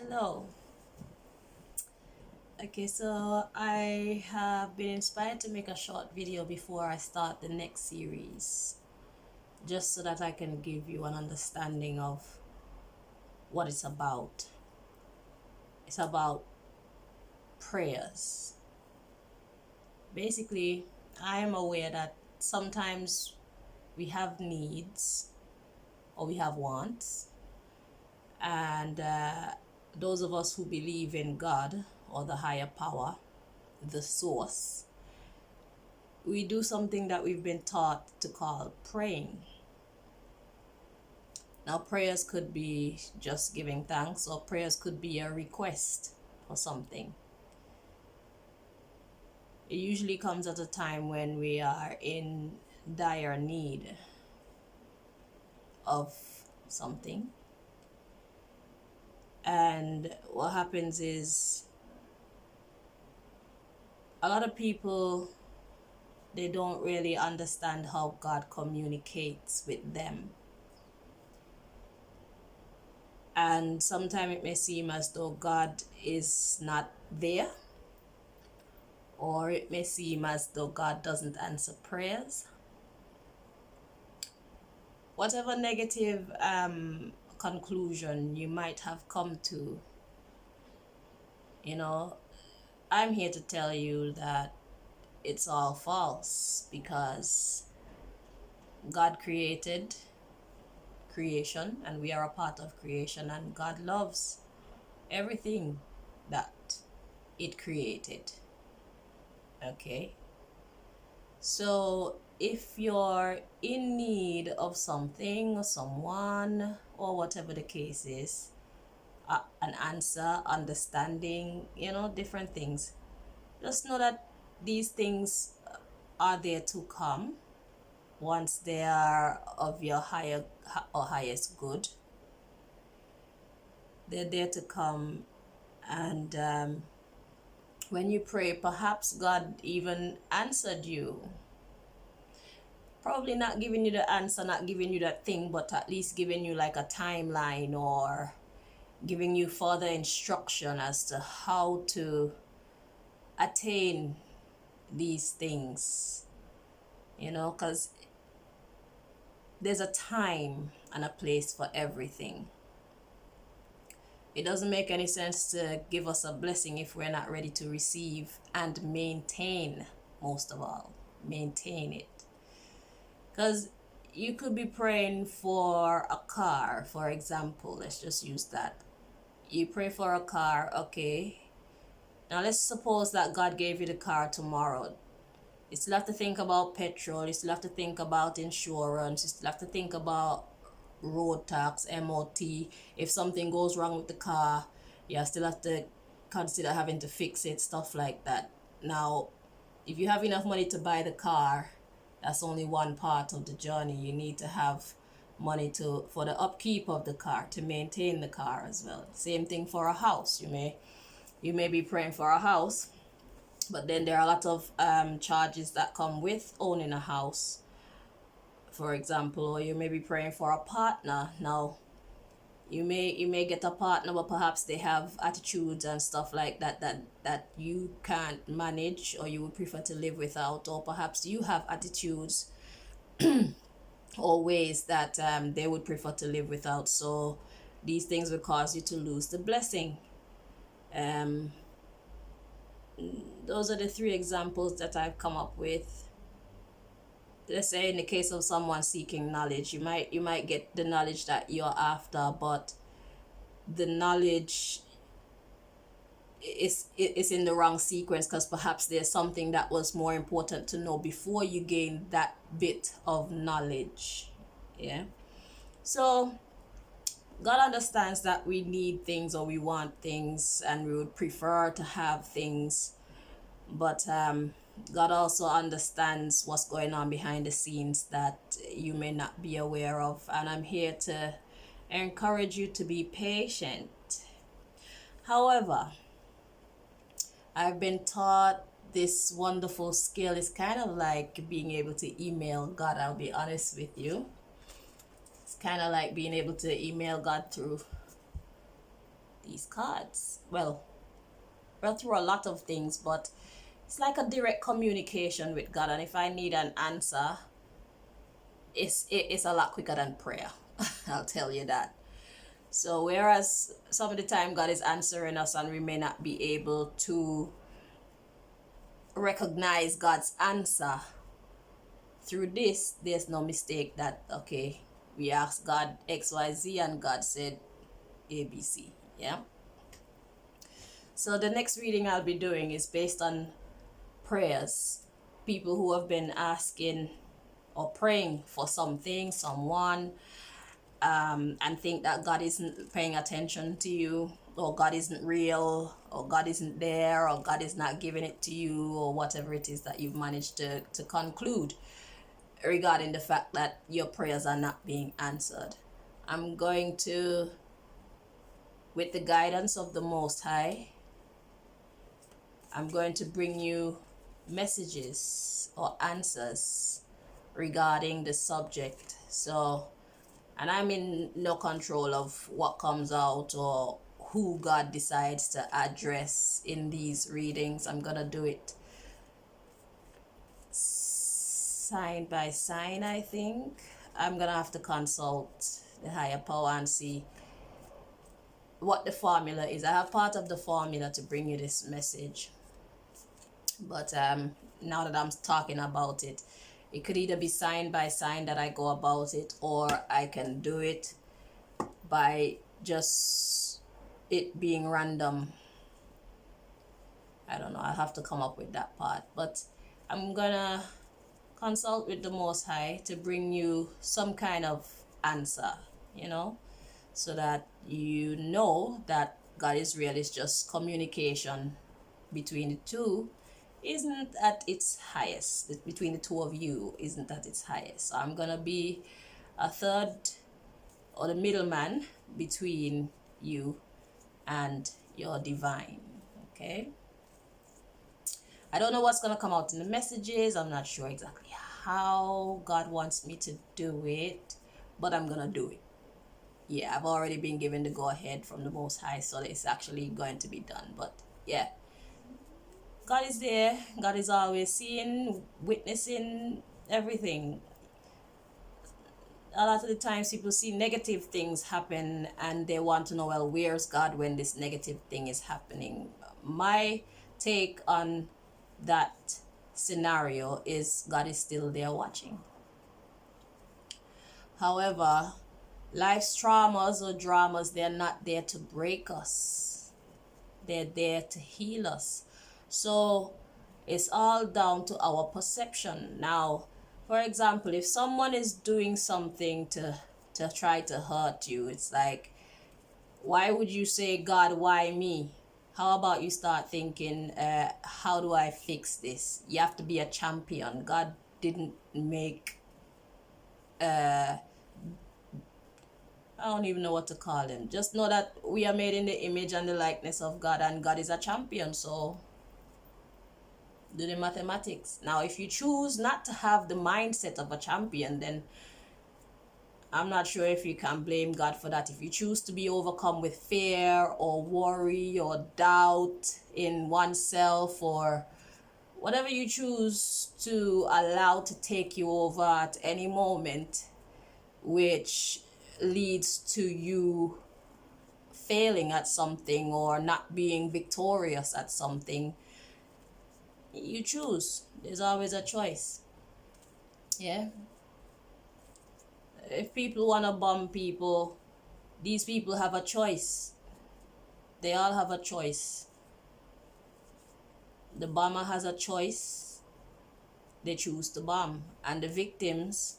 Hello. Okay, so I have been inspired to make a short video before I start the next series, just so that I can give you an understanding of what it's about. It's about prayers. Basically, I am aware that sometimes we have needs or we have wants, and those of us who believe in God or the higher power, the source, we do something that we've been taught to call praying. Now, prayers could be just giving thanks, or prayers could be a request for something. It usually comes at a time when we are in dire need of something. And what happens is a lot of people, they don't really understand how God communicates with them. And sometimes it may seem as though God is not there, or it may seem as though God doesn't answer prayers. Whatever negative conclusion you might have come to, I'm here to tell you that it's all false, because God created creation and we are a part of creation, and God loves everything that it created. Okay? So if you're in need of something or someone or whatever the case is, an answer, understanding, different things, just know that these things are there to come once they are of your higher or highest good. They're there to come, and when you pray, perhaps God even answered you. Probably not giving you the answer, not giving you that thing, but at least giving you like a timeline, or giving you further instruction as to how to attain these things. Because there's a time and a place for everything. It doesn't make any sense to give us a blessing if we're not ready to receive and maintain, most of all, maintain it. Because you could be praying for a car, for example. Let's just use that. You pray for a car, okay. Now let's suppose that God gave you the car tomorrow. You still have to think about petrol, you still have to think about insurance, you still have to think about road tax, MOT. If something goes wrong with the car, you still have to consider having to fix it, stuff like that. Now, if you have enough money to buy the car, that's only one part of the journey. You need to have money for the upkeep of the car, to maintain the car as well. Same thing for a house. You may be praying for a house, but then there are a lot of charges that come with owning a house, for example. Or you may be praying for a partner. Now, you may get a partner, but perhaps they have attitudes and stuff like that you can't manage, or you would prefer to live without. Or perhaps you have attitudes or ways that they would prefer to live without. So these things will cause you to lose the blessing. Those are the three examples that I've come up with. Let's say in the case of someone seeking knowledge, you might get the knowledge that you're after, but the knowledge is in the wrong sequence, because perhaps there's something that was more important to know before you gain that bit of knowledge. Yeah. So God understands that we need things, or we want things, and we would prefer to have things, but God also understands what's going on behind the scenes that you may not be aware of. And I'm here to encourage you to be patient. However, I've been taught this wonderful skill. It's kind of like being able to email God, I'll be honest with you. It's kind of like being able to email God through these these cards. Well, through a lot of things, but it's like a direct communication with God. And if I need an answer, it's a lot quicker than prayer. I'll tell you that. So whereas some of the time God is answering us and we may not be able to recognize God's answer through this, there's no mistake that, okay, we asked God XYZ and God said ABC. Yeah. So the next reading I'll be doing is based on prayers. People who have been asking or praying for something, someone, and think that God isn't paying attention to you, or God isn't real, or God isn't there, or God is not giving it to you, or whatever it is that you've managed to conclude regarding the fact that your prayers are not being answered. I'm going to, with the guidance of the Most High, I'm going to bring you messages or answers regarding the subject. So, and I'm in no control of what comes out or who God decides to address in these readings. I'm gonna do it sign by sign, I think. I'm gonna have to consult the higher power and see what the formula is. I have part of the formula to bring you this message, but now that I'm talking about it, it could either be sign by sign that I go about it, or I can do it by just it being random. I don't know, I'll have to come up with that part, but I'm gonna consult with the Most High to bring you some kind of answer, so that you know that God is real. It's just communication between the two isn't at its highest. Between the two of you isn't at its highest. So I'm gonna be a third or the middleman between you and your divine. Okay, I don't know what's gonna come out in the messages. I'm not sure exactly how God wants me to do it, but I'm gonna do it. Yeah, I've already been given the go ahead from the Most High, so it's actually going to be done. But yeah, God is there. God is always seeing, witnessing everything. A lot of the times people see negative things happen and they want to know, well, where's God when this negative thing is happening? My take on that scenario is God is still there watching. However, life's traumas or dramas, they're not there to break us. They're there to heal us. So it's all down to our perception. Now, for example, if someone is doing something to try to hurt you, it's like, why would you say, God, why me? How about you start thinking, how do I fix this? You have to be a champion. God didn't make, I don't even know what to call him. Just know that we are made in the image and the likeness of God, and God is a champion. So do the mathematics. Now, if you choose not to have the mindset of a champion, then I'm not sure if you can blame God for that. If you choose to be overcome with fear or worry or doubt in oneself, or whatever you choose to allow to take you over at any moment, which leads to you failing at something or not being victorious at something, you choose. There's always a choice. Yeah. If people want to bomb people, these people have a choice. They all have a choice. The bomber has a choice. They choose to bomb. And the victims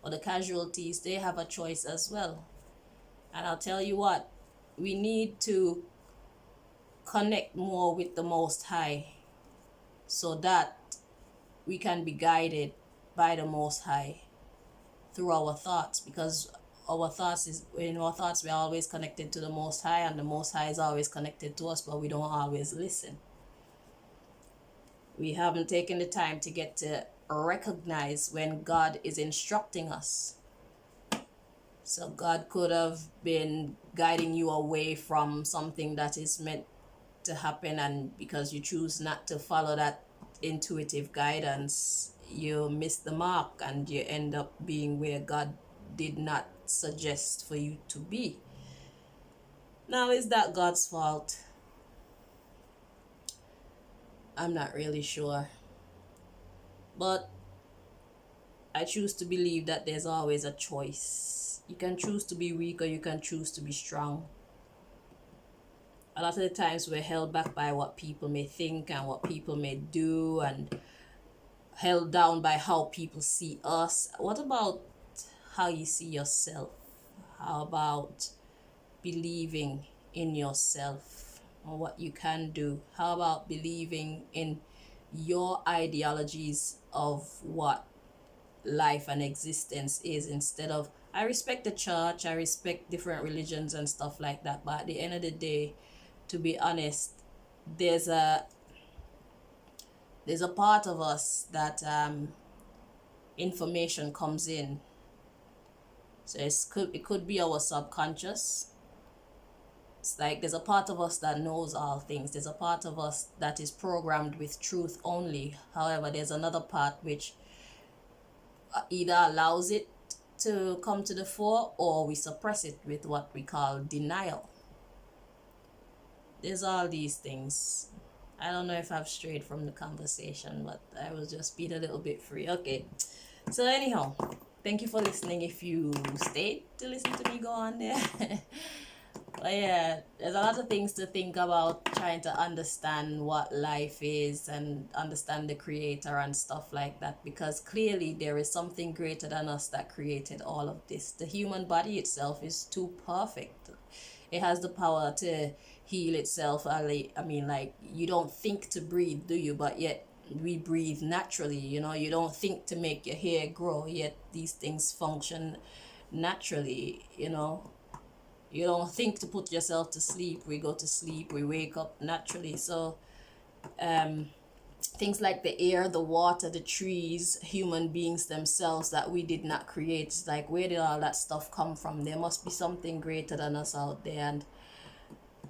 or the casualties, they have a choice as well. And I'll tell you what, we need to connect more with the Most High so that we can be guided by the Most High through our thoughts, because our thoughts is, in our thoughts, we're always connected to the Most High, and the Most High is always connected to us, but we don't always listen. We haven't taken the time to get to recognize when God is instructing us. So God could have been guiding you away from something that is meant to happen, and because you choose not to follow that intuitive guidance, you miss the mark and you end up being where God did not suggest for you to be. Now, is that God's fault? I'm not really sure. But I choose to believe that there's always a choice. You can choose to be weak or you can choose to be strong. A lot of the times we're held back by what people may think and what people may do, and held down by how people see us. What about how you see yourself? How about believing in yourself and what you can do? How about believing in your ideologies of what life and existence is, instead of, I respect the church, I respect different religions and stuff like that, but at the end of the day, to be honest, there's a part of us that information comes in. So it could be our subconscious. It's like there's a part of us that knows all things. There's a part of us that is programmed with truth only. However, there's another part which either allows it to come to the fore, or we suppress it with what we call denial. There's all these things. I don't know if I've strayed from the conversation, but I was just being a little bit free. Okay. So anyhow, thank you for listening. If you stayed to listen to me go on there. But yeah, there's a lot of things to think about, trying to understand what life is and understand the creator and stuff like that, because clearly there is something greater than us that created all of this. The human body itself is too perfect. It has the power to heal itself. I mean, like, you don't think to breathe, do you? But yet we breathe naturally. You don't think to make your hair grow, yet these things function naturally. You don't think to put yourself to sleep. We go to sleep, we wake up naturally. So things like the air, the water, the trees, human beings themselves that we did not create, it's like, where did all that stuff come from? There must be something greater than us out there, and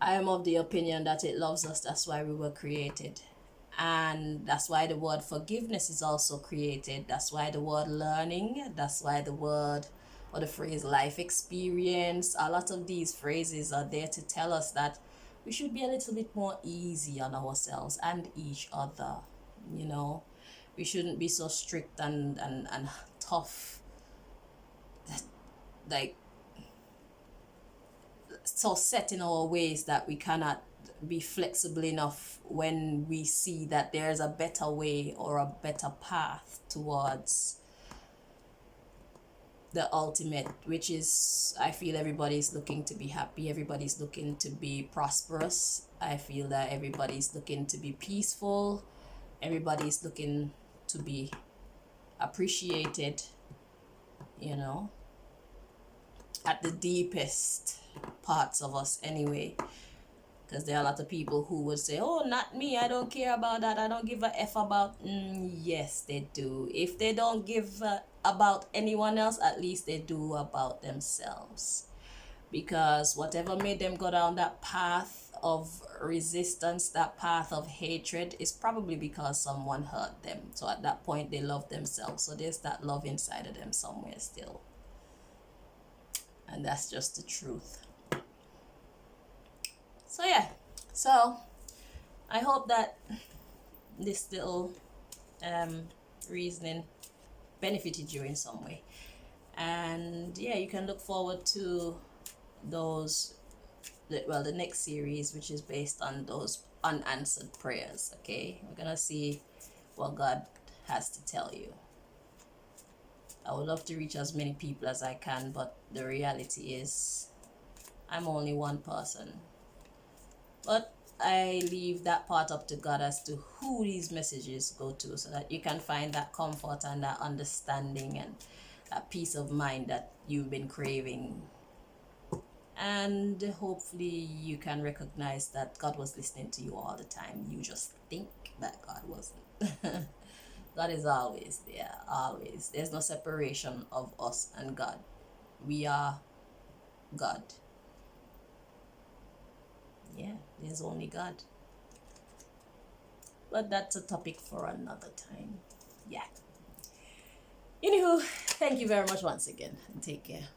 I am of the opinion that it loves us. That's why we were created. And that's why the word forgiveness is also created. That's why the word learning, that's why the word or the phrase life experience, a lot of these phrases are there to tell us that we should be a little bit more easy on ourselves and each other. We shouldn't be so strict and tough, like so set in our ways that we cannot be flexible enough when we see that there's a better way or a better path towards the ultimate, which is, I feel everybody's looking to be happy, everybody's looking to be prosperous. I feel that everybody's looking to be peaceful, everybody's looking to be appreciated, at the deepest parts of us anyway. Because there are a lot of people who would say, oh, not me, I don't care about that, I don't give a F about. Yes, they do. If they don't give about anyone else, at least they do about themselves. Because whatever made them go down that path of resistance, that path of hatred, is probably because someone hurt them. So at that point, they love themselves. So there's that love inside of them somewhere still. And that's just the truth. So yeah, so I hope that this little reasoning benefited you in some way. And yeah, you can look forward to the next series, which is based on those unanswered prayers. Okay, we're gonna see what God has to tell you. I would love to reach as many people as I can, but the reality is I'm only one person. But I leave that part up to God as to who these messages go to, so that you can find that comfort and that understanding and that peace of mind that you've been craving. And hopefully you can recognize that God was listening to you all the time. You just think that God wasn't. God is always there, always. There's no separation of us and God. We are God. Yeah, there's only God. But that's a topic for another time. Yeah. Anywho, thank you very much once again. Take care.